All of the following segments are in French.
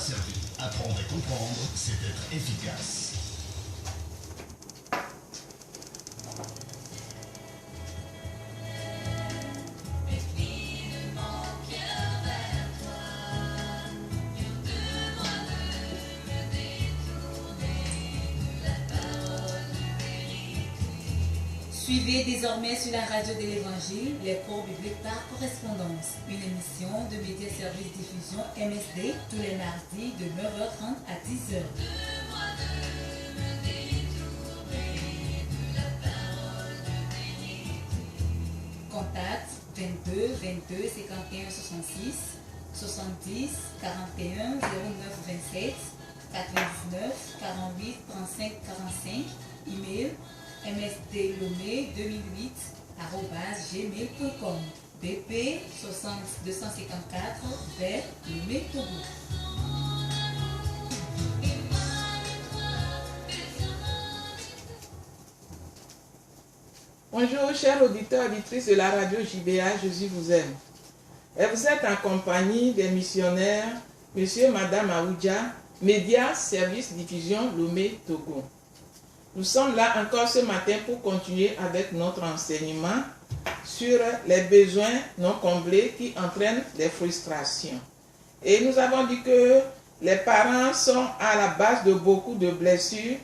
servi. Apprendre et comprendre, c'est être efficace. Suivez désormais sur la radio de l'Évangile les cours bibliques par correspondance, une émission de Média Service Diffusion MSD tous les mardis de 9h30 à 10h. Contact 22 22 51 66 70 41 09 27 99 48 35 45. Email msdlomé2008@gmail.com. BP 60254 vers Lomé Togo. Bonjour chers auditeurs et auditrices de la radio JBA, Jésus vous aime. Et vous êtes en compagnie des missionnaires Monsieur et Madame Aoudja, Média Service Diffusion Lomé Togo. Nous sommes là encore ce matin pour continuer avec notre enseignement sur les besoins non comblés qui entraînent des frustrations. Et nous avons dit que les parents sont à la base de beaucoup de blessures,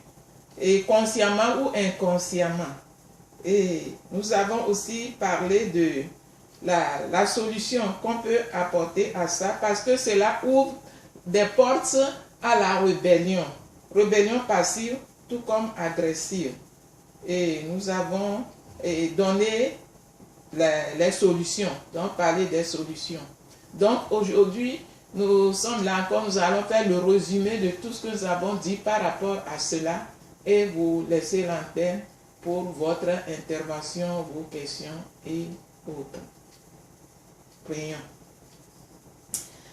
et consciemment ou inconsciemment. Et nous avons aussi parlé de la solution qu'on peut apporter à ça, parce que cela ouvre des portes à la rébellion. Rébellion passive tout comme agressive. Et nous avons donné les solutions, donc parler des solutions. Donc aujourd'hui, nous sommes là encore, nous allons faire le résumé de tout ce que nous avons dit par rapport à cela et vous laisser l'antenne pour votre intervention, vos questions et autres. Prions.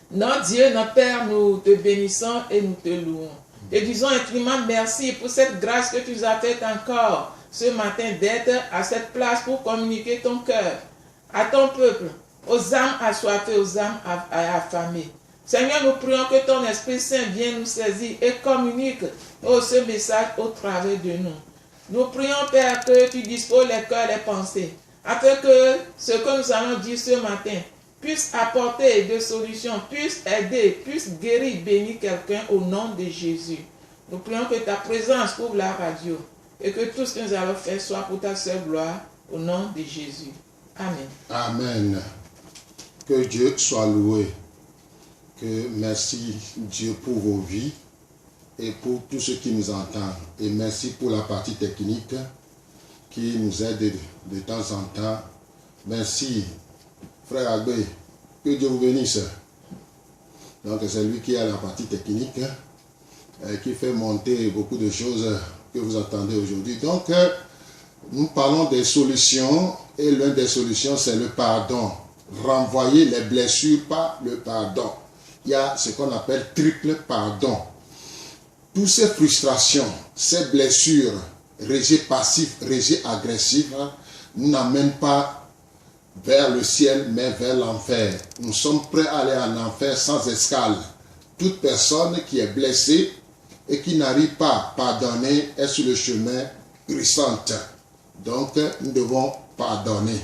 Notre Dieu, notre Père, nous te bénissons et nous te louons. Et disons infiniment merci pour cette grâce que tu nous as faite encore ce matin d'être à cette place pour communiquer ton cœur à ton peuple, aux âmes assoiffées, aux âmes affamées. Seigneur, nous prions que ton Esprit Saint vienne nous saisir et communique ce message au travers de nous. Nous prions, Père, que tu disposes les cœurs, les pensées, afin que ce que nous allons dire ce matin puisse apporter des solutions, puisse aider, puisse guérir, bénir quelqu'un au nom de Jésus. Nous prions que ta présence couvre la radio et que tout ce que nous allons faire soit pour ta seule gloire au nom de Jésus. Amen. Amen. Que Dieu soit loué. Que merci Dieu pour vos vies et pour tous ceux qui nous entendent. Et merci pour la partie technique qui nous aide de temps en temps. Merci. Frère Agbé, que Dieu vous bénisse. Donc c'est lui qui a la partie technique, qui fait monter beaucoup de choses que vous entendez aujourd'hui. Donc nous parlons des solutions et l'une des solutions c'est le pardon. Renvoyer les blessures par le pardon. Il y a ce qu'on appelle triple pardon. Toutes ces frustrations, ces blessures, rejet passif, rejet agressif, nous n'amènent pas vers le ciel, mais vers l'enfer. Nous sommes prêts à aller en enfer sans escale. Toute personne qui est blessée et qui n'arrive pas à pardonner est sur le chemin glissante. Donc, nous devons pardonner.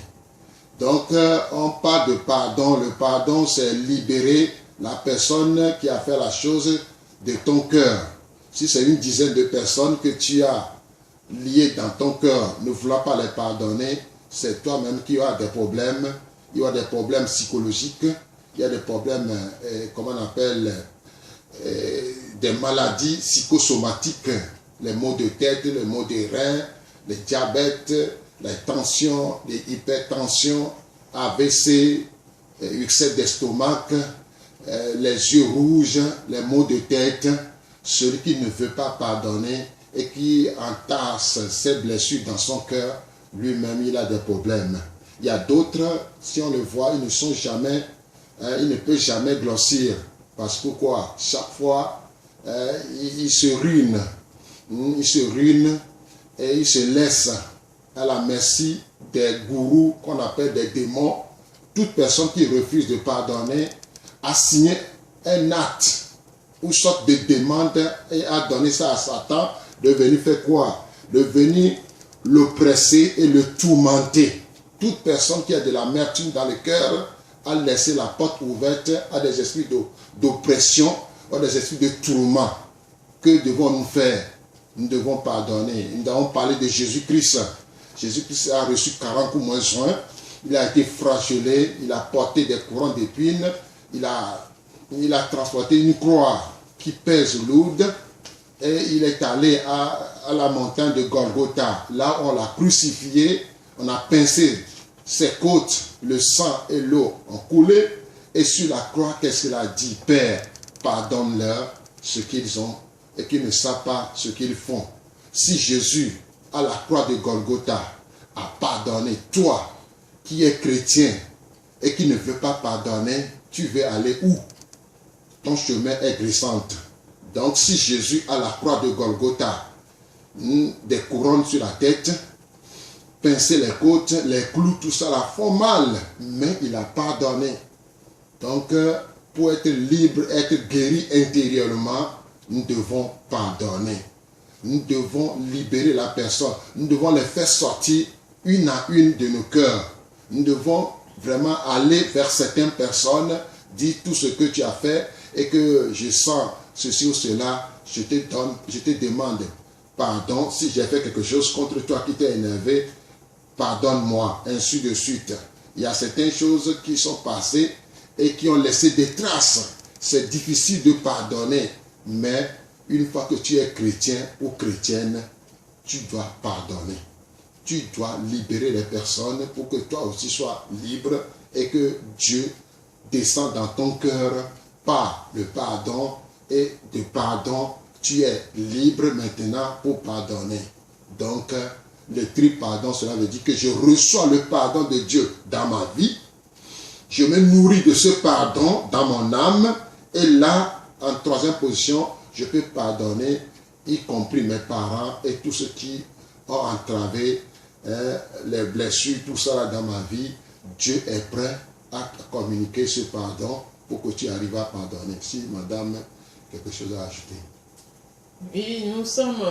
Donc, on parle de pardon. Le pardon, c'est libérer la personne qui a fait la chose de ton cœur. Si c'est une dizaine de personnes que tu as liées dans ton cœur, ne voulant pas les pardonner, c'est toi-même qui as des problèmes. Il y a des problèmes psychologiques, il y a des problèmes, comment on appelle, des maladies psychosomatiques, les maux de tête, les maux des reins, les diabètes, les tensions, les hypertensions, AVC, excès d'estomac, les yeux rouges, les maux de tête. Celui qui ne veut pas pardonner et qui entasse ses blessures dans son cœur, lui-même, il a des problèmes. Il y a d'autres, si on le voit, ils ne sont jamais, il ne peut jamais grossir. Parce que quoi? Chaque fois, il se ruine. Il se ruine et il se laisse à la merci des gourous qu'on appelle des démons. Toute personne qui refuse de pardonner a signé un acte ou sorte de demande et a donné ça à Satan de venir faire quoi? De venir l'oppresser et le tourmenter. Toute personne qui a de l'amertume dans le cœur a laissé la porte ouverte à des esprits d'oppression, à des esprits de tourment. Que devons-nous faire? Nous devons pardonner. Nous avons parlé de Jésus-Christ. Jésus-Christ a reçu 40 coups moins soin. Il a été flagellé, il a porté des courants d'épines, il a transporté une croix qui pèse lourde et il est allé à la montagne de Golgotha. Là, on l'a crucifié, on a pincé ses côtes, le sang et l'eau ont coulé et sur la croix, qu'est-ce qu'il a dit? Père, pardonne-leur ce qu'ils ont et qu'ils ne savent pas ce qu'ils font. Si Jésus, à la croix de Golgotha, a pardonné, toi, qui es chrétien et qui ne veut pas pardonner, tu veux aller où? Ton chemin est glissante. Donc si Jésus à la croix de Golgotha, des couronnes sur la tête, pincer les côtes, les clous, tout ça la font mal, mais il a pardonné. Donc pour être libre, être guéri intérieurement, nous devons pardonner. Nous devons libérer la personne. Nous devons les faire sortir une à une de nos cœurs. Nous devons vraiment aller vers certaines personnes, dire tout ce que tu as fait et que je sens ceci ou cela, je te demande pardon. Si j'ai fait quelque chose contre toi qui t'est énervé, pardonne-moi, ainsi de suite. Il y a certaines choses qui sont passées et qui ont laissé des traces. C'est difficile de pardonner, mais une fois que tu es chrétien ou chrétienne, tu dois pardonner. Tu dois libérer les personnes pour que toi aussi sois libre et que Dieu descende dans ton cœur par le pardon. Et de pardon, tu es libre maintenant pour pardonner. Donc, le triple pardon, cela veut dire que je reçois le pardon de Dieu dans ma vie. Je me nourris de ce pardon dans mon âme. Et là, en troisième position, je peux pardonner, y compris mes parents et tous ceux qui ont entravé les blessures, tout ça là dans ma vie. Dieu est prêt à communiquer ce pardon pour que tu arrives à pardonner. Si madame, quelque chose à ajouter. Oui, nous sommes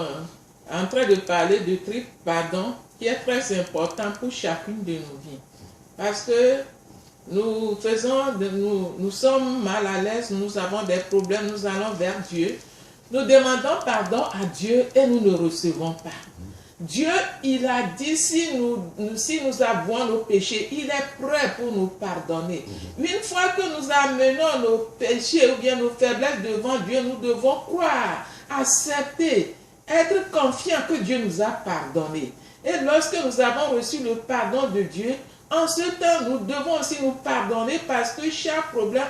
en train de parler de triple pardon qui est très important pour chacune de nos vies. Parce que nous sommes mal à l'aise, nous avons des problèmes, nous allons vers Dieu. Nous demandons pardon à Dieu et nous ne recevons pas. Dieu, il a dit, si nous avouons nos péchés, il est prêt pour nous pardonner. Une fois que nous amenons nos péchés ou bien nos faiblesses devant Dieu, nous devons croire, accepter, être confiants que Dieu nous a pardonné. Et lorsque nous avons reçu le pardon de Dieu, en ce temps, nous devons aussi nous pardonner parce que chaque problème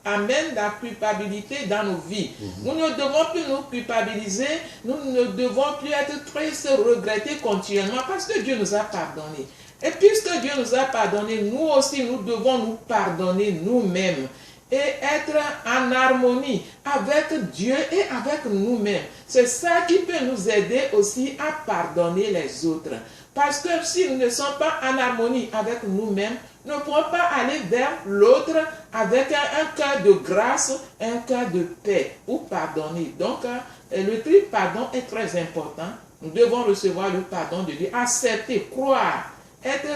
amène la culpabilité dans nos vies. Nous ne devons plus nous culpabiliser, nous ne devons plus être tristes, regretter continuellement parce que Dieu nous a pardonné. Et puisque Dieu nous a pardonné, nous aussi nous devons nous pardonner nous-mêmes et être en harmonie avec Dieu et avec nous-mêmes. C'est ça qui peut nous aider aussi à pardonner les autres. Parce que si nous ne sommes pas en harmonie avec nous-mêmes, nous ne pourrons pas aller vers l'autre avec un cœur de grâce, un cœur de paix ou pardonner. Donc, le triple pardon est très important. Nous devons recevoir le pardon de Dieu, accepter, croire, être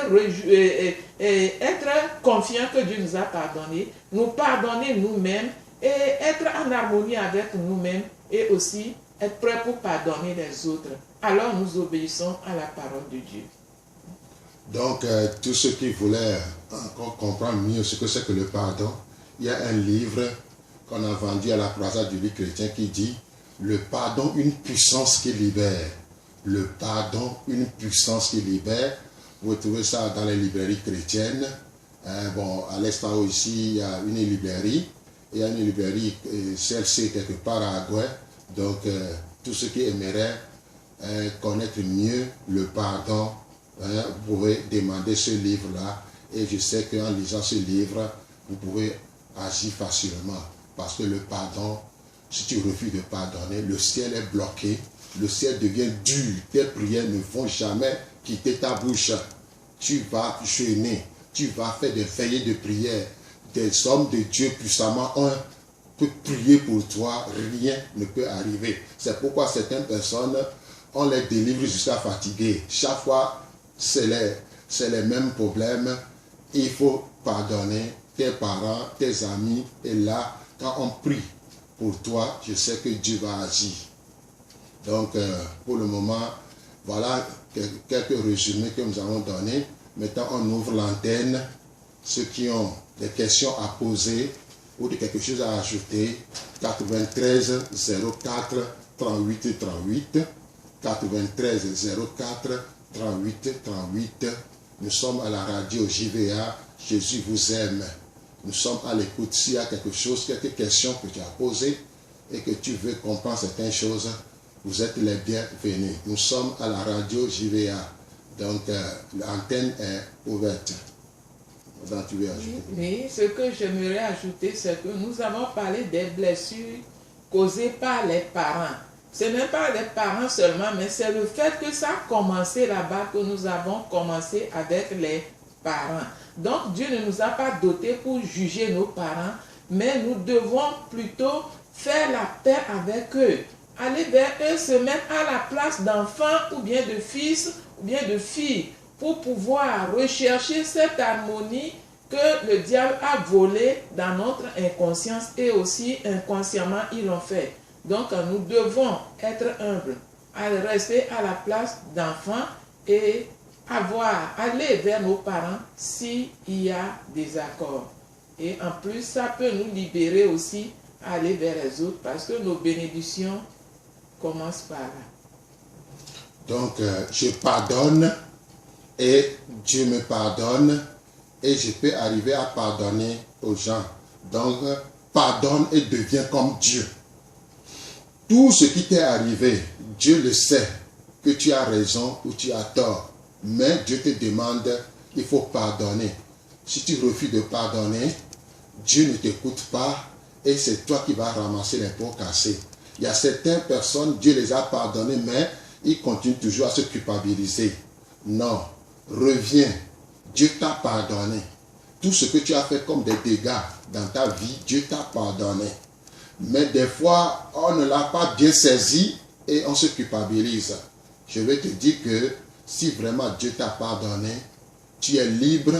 confiant que Dieu nous a pardonné, nous pardonner nous-mêmes et être en harmonie avec nous-mêmes et aussi être prêt pour pardonner les autres. Alors nous obéissons à la parole de Dieu. Donc, tous ceux qui voulaient encore comprendre mieux ce que c'est que le pardon, il y a un livre qu'on a vendu à la croisade du livre chrétien qui dit « Le pardon, une puissance qui libère ». Le pardon, une puissance qui libère. Vous trouvez ça dans les librairies chrétiennes. Bon, à l'extérieur ici, il y a une librairie. Il y a une librairie celle-ci quelque part à Agoué. Donc, tous ceux qui aimeraient connaître mieux le pardon, vous pouvez demander ce livre-là. Et je sais qu'en lisant ce livre, vous pouvez agir facilement. Parce que le pardon, si tu refuses de pardonner, le ciel est bloqué. Le ciel devient dur. Tes prières ne vont jamais quitter ta bouche. Tu vas jeûner. Tu vas faire des veillées de prière. Des hommes de Dieu puissamment ont peut prier pour toi, rien ne peut arriver. C'est pourquoi certaines personnes, on les délivre jusqu'à fatiguer. Chaque fois, c'est les mêmes problèmes. Il faut pardonner tes parents, tes amis. Et là, quand on prie pour toi, je sais que Dieu va agir. Donc, pour le moment, voilà quelques résumés que nous avons donnés. Maintenant, on ouvre l'antenne. Ceux qui ont des questions à poser ou de quelque chose à ajouter, 93 04 38 38, 93 04 38 38. Nous sommes à la radio JVA, Jésus vous aime. Nous sommes à l'écoute. S'il y a quelque chose, quelques questions que tu as posées et que tu veux comprendre certaines choses, vous êtes les bienvenus. Nous sommes à la radio JVA. Donc, l'antenne est ouverte. Tu veux ajouter? Oui, ce que j'aimerais ajouter, c'est que nous avons parlé des blessures causées par les parents. Ce n'est pas les parents seulement, mais c'est le fait que ça a commencé là-bas, que nous avons commencé avec les parents. Donc, Dieu ne nous a pas dotés pour juger nos parents, mais nous devons plutôt faire la paix avec eux. Aller vers eux, se mettre à la place d'enfants ou bien de fils ou bien de filles pour pouvoir rechercher cette harmonie que le diable a volée dans notre inconscience et aussi inconsciemment ils l'ont fait. Donc nous devons être humbles, rester à la place d'enfants et aller vers nos parents s'il y a des accords. Et en plus, ça peut nous libérer aussi à aller vers les autres parce que nos bénédictions commencent par là. Donc, je pardonne et Dieu me pardonne et je peux arriver à pardonner aux gens. Donc, pardonne et deviens comme Dieu. Tout ce qui t'est arrivé, Dieu le sait, que tu as raison ou tu as tort. Mais Dieu te demande, il faut pardonner. Si tu refuses de pardonner, Dieu ne t'écoute pas et c'est toi qui vas ramasser les pots cassés. Il y a certaines personnes, Dieu les a pardonnées, mais ils continuent toujours à se culpabiliser. Non, reviens. Dieu t'a pardonné. Tout ce que tu as fait comme des dégâts dans ta vie, Dieu t'a pardonné. Mais des fois, on ne l'a pas bien saisi et on se culpabilise. Je vais te dire que si vraiment Dieu t'a pardonné, tu es libre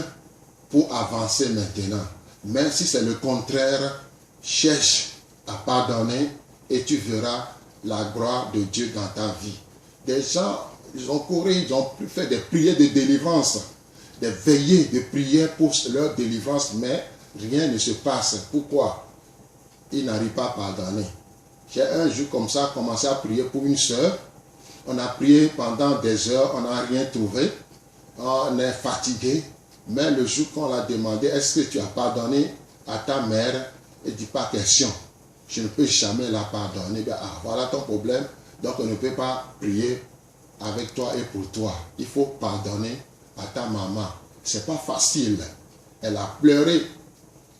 pour avancer maintenant. Mais si c'est le contraire, cherche à pardonner et tu verras la gloire de Dieu dans ta vie. Des gens, ils ont couru, ils ont fait des prières de délivrance, des veillées de prière pour leur délivrance, mais rien ne se passe. Pourquoi? Ils n'arrivent pas à pardonner. J'ai un jour comme ça commencé à prier pour une soeur. On a prié pendant des heures, on n'a rien trouvé. On est fatigué. Mais le jour qu'on l'a demandé, est-ce que tu as pardonné à ta mère? Elle dit pas question. Je ne peux jamais la pardonner. Ben, voilà ton problème. Donc on ne peut pas prier avec toi et pour toi. Il faut pardonner à ta maman. C'est pas facile. Elle a pleuré.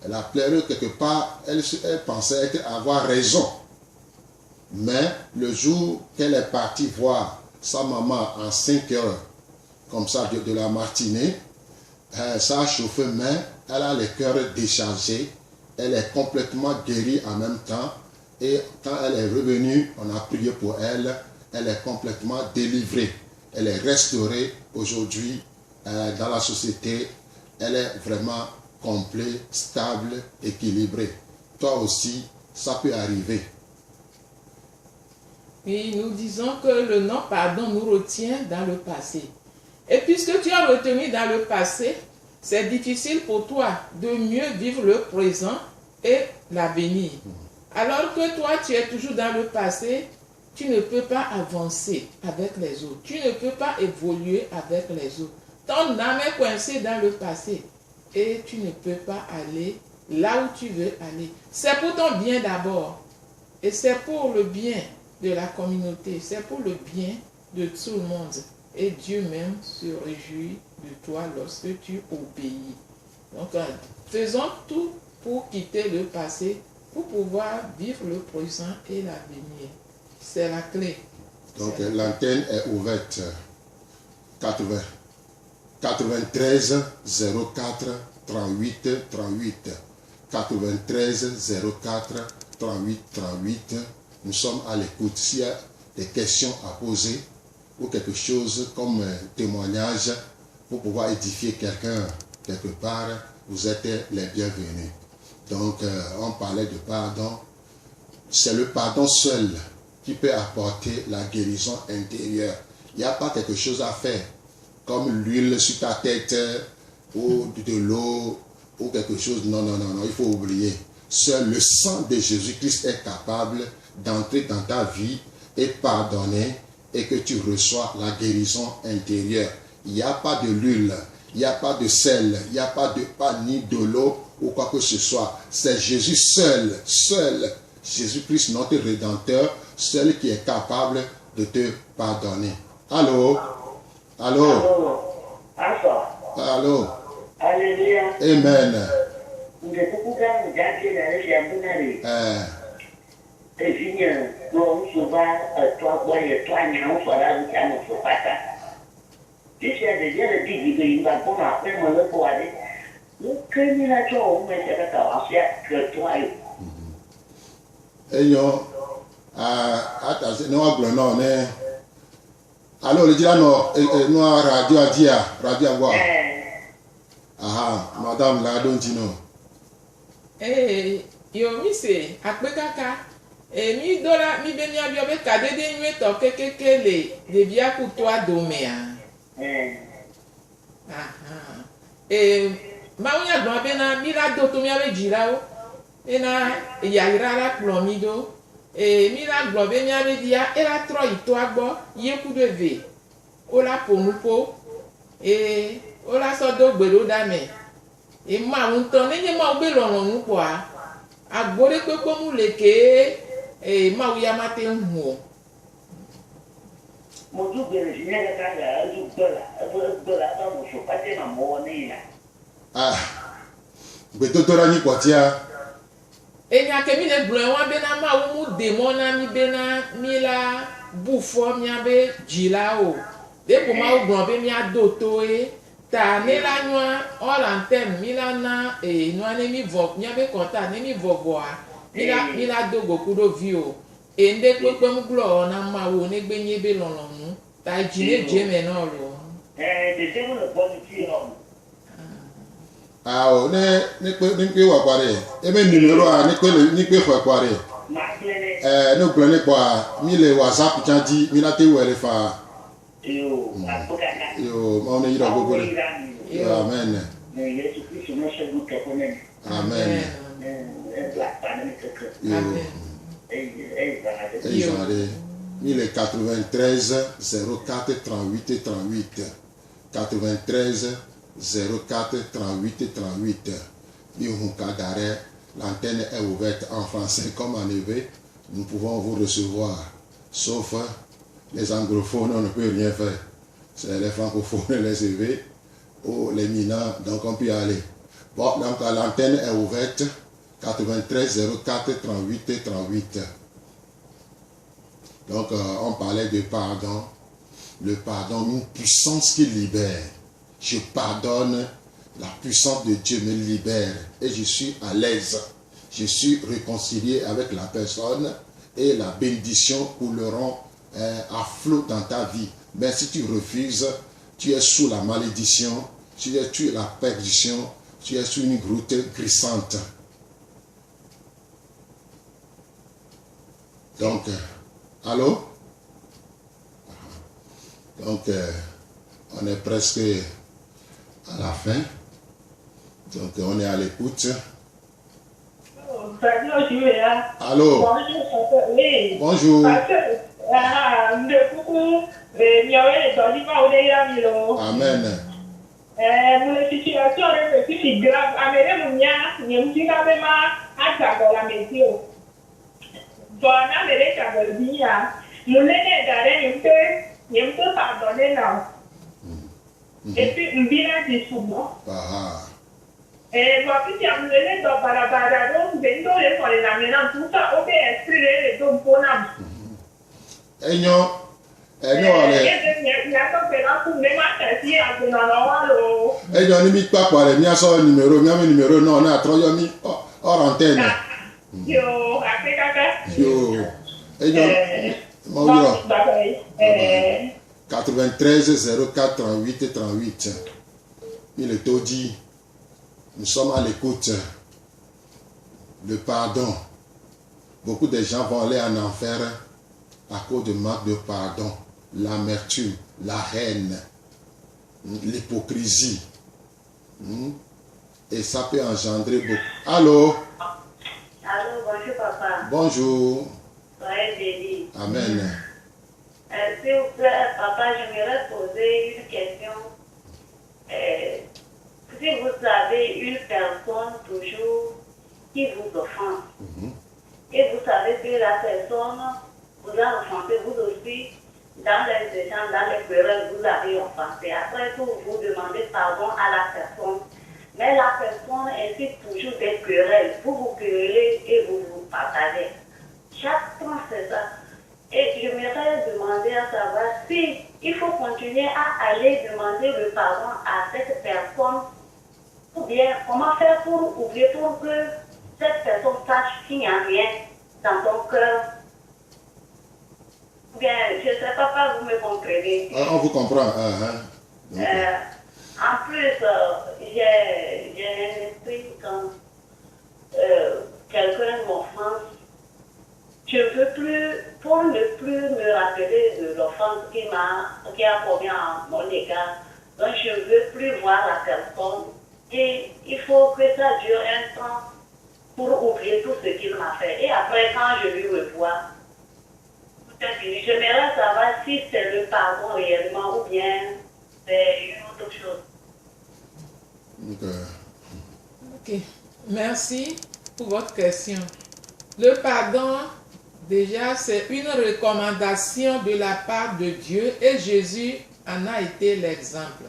Elle a pleuré quelque part. Elle pensait avoir raison. Mais le jour qu'elle est partie voir sa maman en 5 heures, comme ça, de la matinée, ça a chauffé, mais elle a le cœur déchargé. Elle est complètement guérie en même temps. Et quand elle est revenue, on a prié pour elle. Elle est complètement délivrée. Elle est restaurée aujourd'hui dans la société. Elle est vraiment complète, stable, équilibrée. Toi aussi, ça peut arriver. Et nous disons que le non-pardon nous retient dans le passé. Et puisque tu as retenu dans le passé, c'est difficile pour toi de mieux vivre le présent et l'avenir. Alors que toi, tu es toujours dans le passé, tu ne peux pas avancer avec les autres. Tu ne peux pas évoluer avec les autres. Ton âme est coincée dans le passé et tu ne peux pas aller là où tu veux aller. C'est pour ton bien d'abord et c'est pour le bien de la communauté. C'est pour le bien de tout le monde. Et Dieu même se réjouit de toi lorsque tu obéis. Donc, faisons tout pour quitter le passé, pour pouvoir vivre le présent et l'avenir. C'est la clé. Donc, l'antenne est ouverte. 93 04 38 38. 93 04 38 38. Nous sommes à l'écoute. S'il y a des questions à poser ou quelque chose comme témoignage pour pouvoir édifier quelqu'un quelque part, vous êtes les bienvenus. Donc, on parlait de pardon. C'est le pardon seul qui peut apporter la guérison intérieure. Il n'y a pas quelque chose à faire, comme l'huile sur ta tête ou de l'eau ou quelque chose. Non, non, non, non, il faut oublier. Seul le sang de Jésus-Christ est capable d'entrer dans ta vie et pardonner et que tu reçois la guérison intérieure. Il n'y a pas de l'huile, il n'y a pas de sel, il n'y a pas ni de l'eau ou quoi que ce soit. C'est Jésus seul, Jésus-Christ notre Rédempteur, seul qui est capable de te pardonner. Allô? Allô? Allô? Alléluia. Amen. Eyo, ata no aglo no ne. Alo le jira no no radio adia, radio agwa. Aha, madame la don tino. Yo mi se akpekaka. Mi dola mi be mi abio be kadede nwe to kekeke le bia kutoa domea. Aha. Ma unya gba be na mi la do to mi abe jira o. Ena ya ira la plomi do. Mi la gba be mi abe dia e la tro ito agbo ye ku de ve. O la ponupo. O la so do gbero da me. Ma un ton ne ma gbe lorun nu po a. Agbore pepo mu leke ma uya mate nhu. Mo du gbere si ne ka ga du dola ba mo so pate na mo ni na. Ah. Gbetotora ni potia. Enya ke mi le blo wa be na ma wo mu demo na mi be na mi la bufo mi abe jila o. De ko ma wo gbon be mi adoto ta ne la nwa all anthem mi la na no ane mi vo mi abe konta ne mi vovo a mi la dogo kudo vi o. Ende pepe mu glo na ma wo ne gbe nye be lolonu ta jine je me na lo. De se mo le positive no. Ah o ne pe wa kware. Ebe numero a ni pe fa kware. No plane kwa mi le WhatsApp chanji mi na te wele fa. Yo, ma on yira gogo. Amen. Amen. Amen. Il est 93 04 38 38. 93 04 38 38. L'antenne est ouverte en français comme en hébreu. Nous pouvons vous recevoir. Sauf les anglophones, on ne peut rien faire. C'est les francophones, les élevés ou les minants, donc on peut y aller. Bon, donc l'antenne est ouverte. 93 04 38 38. Donc on parlait de pardon. Le pardon, une puissance qui libère. Je pardonne, la puissance de Dieu me libère et je suis à l'aise. Je suis réconcilié avec la personne et la bénédiction couleront à flot dans ta vie. Mais si tu refuses, tu es sous la malédiction, tu es la perdition, tu es sous une grotte glissante. Donc, allô? Donc, on est presque à la fin. Donc, on est à l'écoute. Allô? Bonjour. Amen. Mon situation est plus grave. Amène mon nia, n'y me pas même à la météo. Voilà, mais les cadeaux bien. Mon nez d'arrêt, n'y me peut pardonner là. Et puis, un bilan du souvent. Voici si on le dans Barabara, donc, les amenants, tout ça, on peut exprimer les deux bonhommes. Ni mi pa kwa le mi aso numéro non na troyo mi hors antenne. Yo, après caca. Yo. Et donc, Non, 93 04 38 38. Il est tout dit. Nous sommes à l'écoute. Le pardon. Beaucoup de gens vont aller en enfer à cause de manque de pardon, l'amertume, la haine, l'hypocrisie. Et ça peut engendrer beaucoup. Allô? Allô, bonjour papa. Bonjour. Soyez béni. Amen. S'il vous plaît, papa, j'aimerais poser une question. Si vous avez une personne toujours qui vous offense, et vous savez que la personne vous a offensé, vous aussi, dans les échanges, dans les querelles, vous avez offensé. Après tout, vous demandez pardon à la personne. Mais la personne insiste toujours des querelles. Vous vous querellez et vous vous partagez. Chaque fois, c'est ça. Et j'aimerais demander à savoir si il faut continuer à aller demander le pardon à cette personne, ou bien comment faire pour oublier, pour que cette personne sache qu'il n'y a rien dans ton cœur. Ou bien, je ne sais pas, vous me comprenez. On vous comprend. En plus, j'ai un esprit quand quelqu'un m'offense. Je ne veux plus, pour ne plus me rappeler de l'offense qui a commis à mon égard. Donc, je ne veux plus voir la personne. Et il faut que ça dure un temps pour oublier tout ce qu'il m'a fait. Et après, quand je lui revois, tout est fini. J'aimerais savoir si c'est le pardon réellement ou bien c'est une autre chose. Ok. Merci pour votre question. Le pardon, déjà, c'est une recommandation de la part de Dieu et Jésus en a été l'exemple.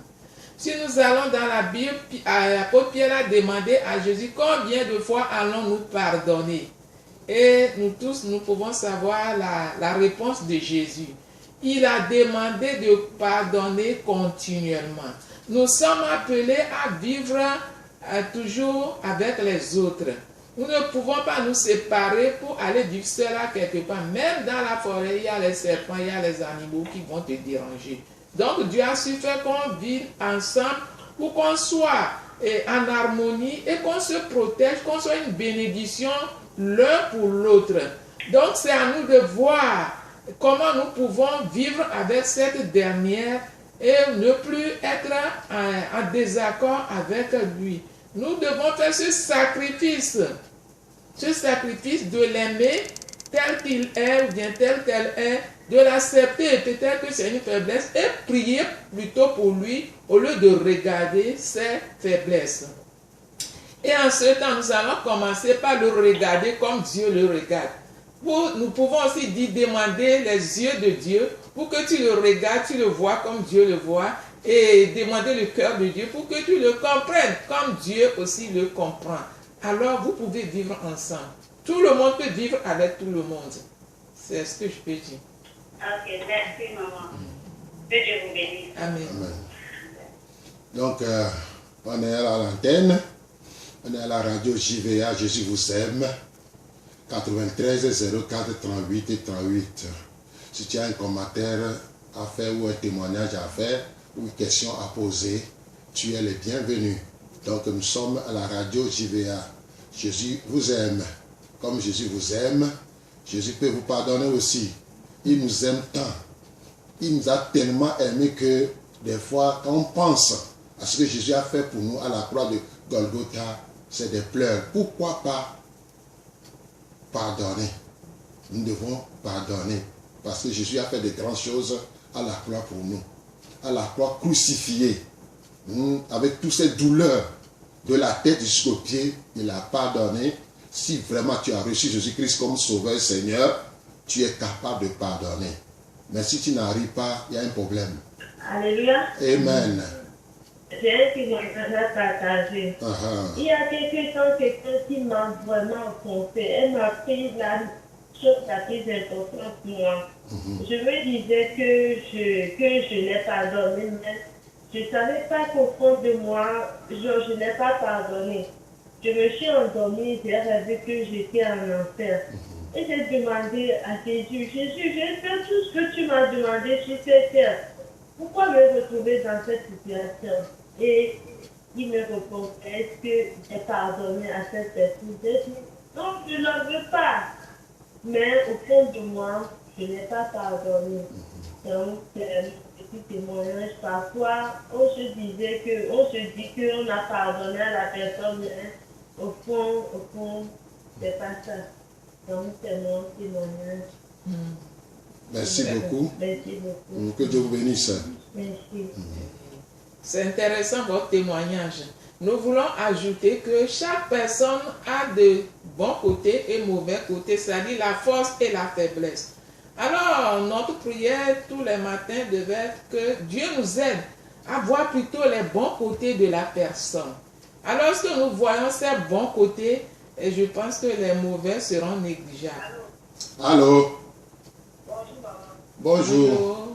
Si nous allons dans la Bible, l'apôtre Pierre a demandé à Jésus combien de fois allons-nous pardonner. Et nous tous, nous pouvons savoir la réponse de Jésus. Il a demandé de pardonner continuellement. Nous sommes appelés à vivre toujours avec les autres. Nous ne pouvons pas nous séparer pour aller vivre seul quelque part. Même dans la forêt, il y a les serpents, il y a les animaux qui vont te déranger. Donc Dieu a su faire qu'on vive ensemble pour qu'on soit en harmonie et qu'on se protège, qu'on soit une bénédiction l'un pour l'autre. Donc c'est à nous de voir comment nous pouvons vivre avec cette dernière et ne plus être en désaccord avec lui. Nous devons faire ce sacrifice de l'aimer tel qu'il est ou bien tel qu'elle est, de l'accepter, peut-être que c'est une faiblesse, et prier plutôt pour lui au lieu de regarder ses faiblesses. Et en ce temps, nous allons commencer par le regarder comme Dieu le regarde. Nous pouvons aussi demander les yeux de Dieu pour que tu le regardes, tu le vois comme Dieu le voit, et demander le cœur de Dieu pour que tu le comprennes comme Dieu aussi le comprend. Alors vous pouvez vivre ensemble. Tout le monde peut vivre avec tout le monde. C'est ce que je peux dire. Ok, merci maman. Que Dieu vous bénisse. Amen. Amen. Donc, on est à l'antenne. On est à la radio JVA, Jésus vous aime. 93 04 38 et 38. Si tu as un commentaire à faire ou un témoignage à faire ou une question à poser, tu es le bienvenu. Donc nous sommes à la radio JVA. Jésus vous aime. Comme Jésus vous aime, Jésus peut vous pardonner aussi. Il nous aime tant. Il nous a tellement aimé que des fois, quand on pense à ce que Jésus a fait pour nous à la croix de Golgotha, c'est des pleurs. Pourquoi pas pardonner? Nous devons pardonner. Parce que Jésus a fait de grandes choses à la croix pour nous. À la croix crucifiée. Avec toutes ces douleurs de la tête jusqu'aux pieds, il a pardonné. Si vraiment tu as reçu Jésus-Christ comme Sauveur et Seigneur, tu es capable de pardonner. Mais si tu n'arrives pas, il y a un problème. Alléluia. Amen. J'ai un témoignage à partager. Il y a quelques temps, quelqu'un qui m'a vraiment offensé. Elle m'a pris la chose la plus importante pour moi. Je me disais que je l'ai pardonné, mais je ne savais pas qu'au fond de moi, je n'ai pas pardonné. je me suis endormie, j'ai rêvé que j'étais en enfer. Et j'ai demandé à Jésus, Jésus, j'ai fait tout ce que tu m'as demandé sur cette terre. Pourquoi me retrouver dans cette situation? Et il me répond, est-ce que j'ai pardonné à cette personne? J'ai dit, non, je n'en veux pas. Mais au fond de moi, je n'ai pas pardonné. Donc, c'est un petit témoignage. Parfois, on se dit qu'on a pardonné à la personne, mais au fond, c'est pas ça. Donc, c'est mon témoignage. Merci beaucoup. Merci beaucoup. Que Dieu vous bénisse. Merci. C'est intéressant votre témoignage. Nous voulons ajouter que chaque personne a de bons côtés et mauvais côtés, c'est-à-dire la force et la faiblesse. Alors, notre prière tous les matins devait être que Dieu nous aide à voir plutôt les bons côtés de la personne. Alors, lorsque nous voyons ces bons côtés, et je pense que les mauvais seront négligeables. Allô? Bonjour. Bonjour.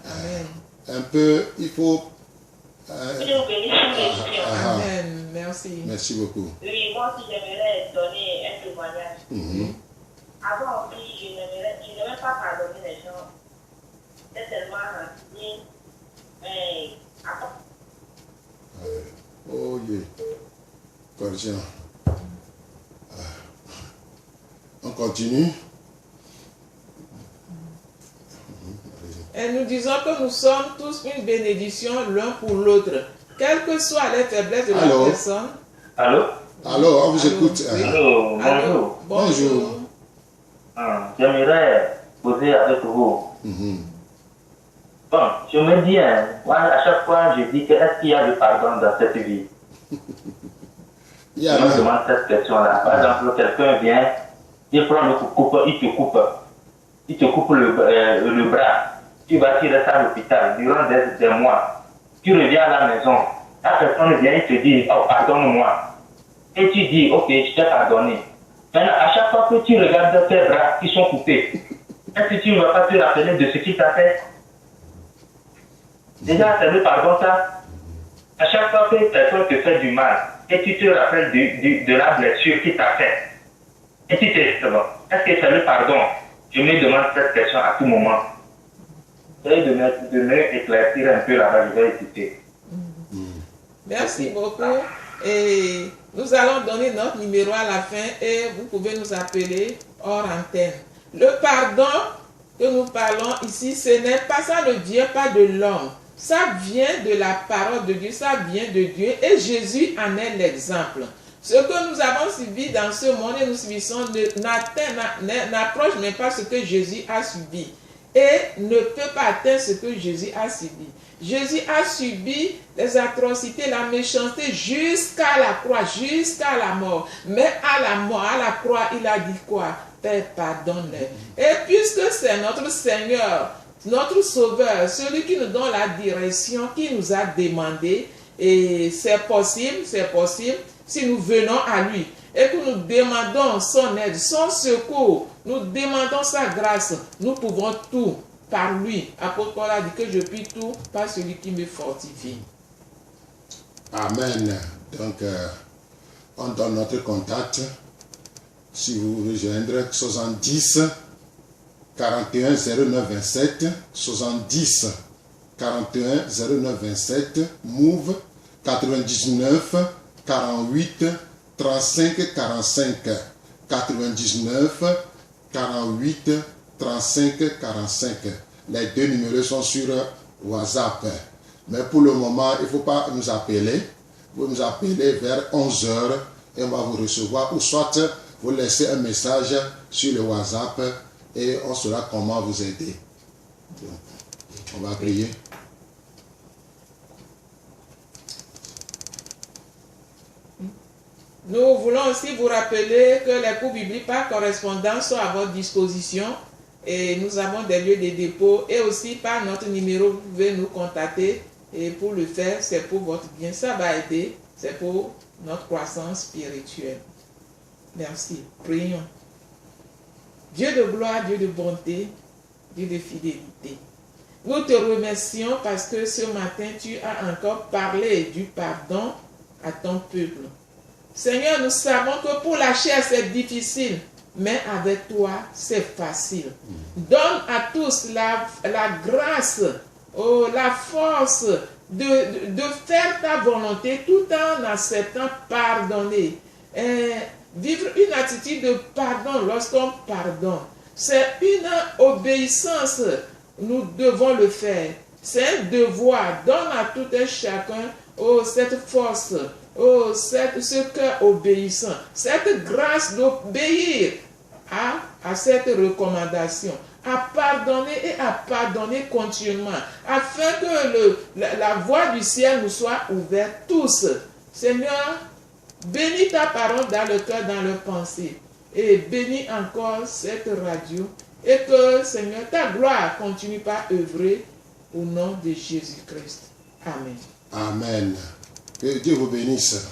Amen. Un peu, il faut... Amen. Merci. Merci beaucoup. Oui, moi aussi j'aimerais donner un témoignage. Avant aussi, je n'aimais pas pardonner les gens. C'est tellement renseigné. Mais Oh yeah. Corrigez. On continue. Et nous disons que nous sommes tous une bénédiction l'un pour l'autre, quelles que soient les faiblesses de la personne. Allô? Alors, on vous écoute. Oui. Allô, bonjour. Allô, bonjour. J'aimerais poser avec vous. Bon, je me dis, moi, à chaque fois, je dis que est-ce qu'il y a du pardon dans cette vie? Il y a Je me demande cette question-là. Par exemple, quelqu'un vient, il prend le coupe, il te coupe le bras. Tu vas tirer ça à l'hôpital durant des mois. Tu reviens à la maison. La personne vient et te dit, oh, pardonne-moi. Et tu dis, ok, je t'ai pardonné. Maintenant, à chaque fois que tu regardes tes bras qui sont coupés, est-ce que tu ne vas pas te rappeler de ce qu'il t'a fait? Déjà, c'est le pardon, ça. À chaque fois que quelqu'un te fait du mal, et tu te rappelles de la blessure qu'il t'a fait, et tu te dis, bon, est-ce que c'est le pardon? Je me demande cette question à tout moment. Essayez de me éclaircir un peu là-bas, je vais écouter. Merci beaucoup. Et nous allons donner notre numéro à la fin et vous pouvez nous appeler hors antenne. Le pardon que nous parlons ici, ce n'est pas, ça ne vient pas de l'homme. Ça vient de la parole de Dieu, ça vient de Dieu et Jésus en est l'exemple. Ce que nous avons subi dans ce monde et nous subissons n'approche même pas ce que Jésus a subi et ne peut pas atteindre ce que Jésus a subi. Jésus a subi les atrocités, la méchanceté jusqu'à la croix, jusqu'à la mort. Mais à la mort, à la croix, il a dit quoi? Père, pardonne-les. Et puisque c'est notre Seigneur, notre Sauveur, celui qui nous donne la direction, qui nous a demandé, et c'est possible, si nous venons à lui et que nous demandons son aide, son secours, nous demandons sa grâce, nous pouvons tout par lui. Apôtre Paul a dit que je puis tout par celui qui me fortifie. Amen. Donc, on donne notre contact. Si vous rejoindre 70 41 09 27, 70 41 09 27, Move 99 48 35 45, 99 48 35 45. Les deux numéros sont sur WhatsApp. Mais pour le moment, il ne faut pas nous appeler. Vous nous appelez vers 11h et on va vous recevoir. Ou soit vous laissez un message sur le WhatsApp et on saura comment vous aider. Donc, on va prier. Nous voulons aussi vous rappeler que les cours bibliques par correspondance sont à votre disposition et nous avons des lieux de dépôt et aussi par notre numéro, vous pouvez nous contacter et pour le faire, c'est pour votre bien. Ça va aider, c'est pour notre croissance spirituelle. Merci. Prions. Dieu de gloire, Dieu de bonté, Dieu de fidélité. Nous te remercions parce que ce matin, tu as encore parlé du pardon à ton peuple. Seigneur, nous savons que pour la chair, c'est difficile, mais avec toi, c'est facile. Donne à tous la grâce, la force de faire ta volonté tout en acceptant pardonner. Vivre une attitude de pardon lorsqu'on pardonne. C'est une obéissance. Nous devons le faire. C'est un devoir. Donne à tout un chacun cette force, ce cœur obéissant, cette grâce d'obéir à cette recommandation, à pardonner et à pardonner continuellement, afin que la voie du ciel nous soit ouverte tous. Seigneur, bénis ta parole dans le cœur, dans le pensée, et bénis encore cette radio, et que, Seigneur, ta gloire continue par œuvrer au nom de Jésus-Christ. Amen. Amen. Que Dieu vous bénisse.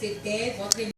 C'était votre